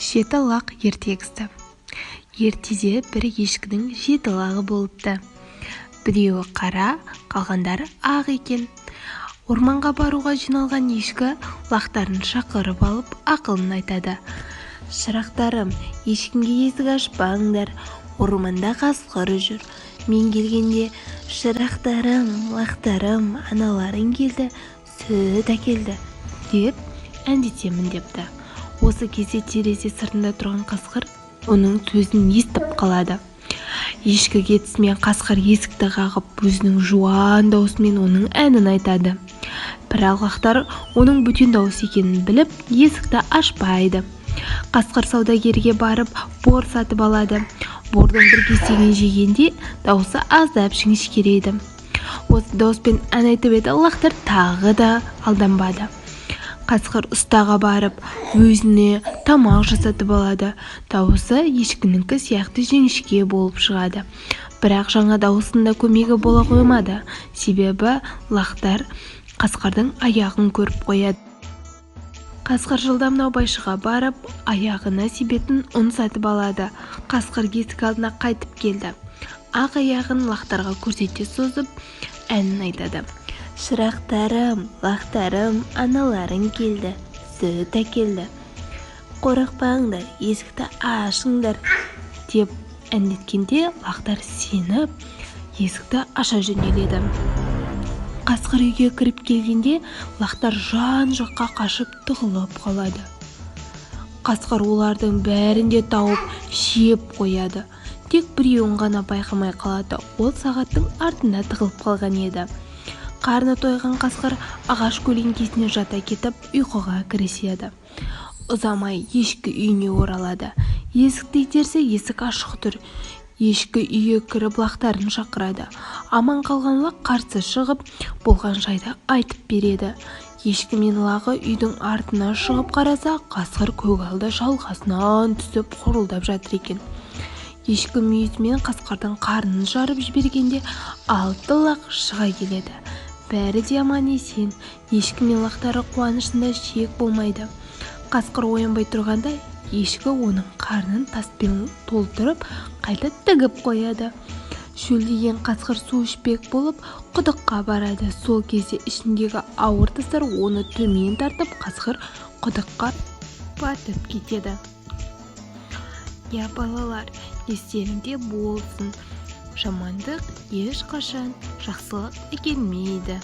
Жеті лақ ертегісі. Ертеде бір ешкінің 7 лағы болыпты. Біреуі қара, қалғандары ақ екен. Орманға баруға жиналған ешкі лақтарын шақырып алып ақылын айтады. Шырақтарым, ешкімге есік ашпаңдар, орманда қасқыр жүр. Мен келгенде шырақтарым, лақтарым, аналарың келді, сүт әкелді деп әндетемін депті. Осы кезде терезе сыртында тұрған қасқыр оның сөзін естіп қалады. Ешкі кетісімен қасқыр есікті қағып өзінің жуан даусымен оның әнін айтады. Бірақ лақтар оның бөтен дауыс екенін біліп, есікті ашпайды. Қасқыр саудагерге барып бор сатып алады. Бордың бір кесегін жегенде даусы аздап жіңішкерейді. Осы дауыспен ән айтып еді, лақтар тағы да алданбады. Қасқыр ұстаға барып, өзіне тамақ жасатып алады. Дауысы ешкінікі сияқты жіңішке болып шығады. Бірақ жаңа даусында көмегі бола қоймады. Себебі лақтар қасқырдың аяғын көріп қояды. Қасқыр жылдам наубайшыға барып, аяғына себетін ұн сатып алады. Қасқыр есік алдына қайтып келді. Ақ аяғын лақтарға көрсете созып, әнін айтады. Шырақтарым, лақтарым, аналарың келді, сүт әкелді. Қорықпаңдар, есікті ашыңдар деп әндеткенде лақтар сеніп, есікті аша жөнеледі. Қасқыр үйге кіріп келгенде лақтар жан-жаққа қашып тығылып қалады. Қасқыр олардың бәрінде тауып жеп қояды. Тек біреуін ғана байқамай қалады. Ол сағаттың артында тығылып қалған еді. Қарны тойған қасқыр ағаш көлеңкесіне жата кетіп ұйқыға кіріседі. Ұзамай ешкі үйіне оралады. Есікті итерсе есік ашық тұр. Ешкі үйге кіріп лақтарын шақырады. Аман қалған лақ қарсы шығып, болған жайды айтып береді. Ешкі мен лағы үйдің артына шығып қараса, қасқыр көгалда шалғасынан түсіп қорылдап жатыр екен. Ешкі мүйізімен қасқырдың қарнын жарып жібергенде 6 лақ шыға келеді. Бәрі де аман-есен. Ешкі мен лақтары қуанышында шек болмайды. Қасқыр оянбай тұрғанда, ешкі оның қарнын таспен толтырып, қайта тігіп қояды. Шөлдеген қасқыр су ішпек болып, құдыққа барады. Сол кезде ішіндегі ауыр тастар оны төмен тартып, қасқыр құдыққа батып кетеді. Я, балалар, естеріңде болсын. Жамандық ешқашан жақсылық әкелмейді.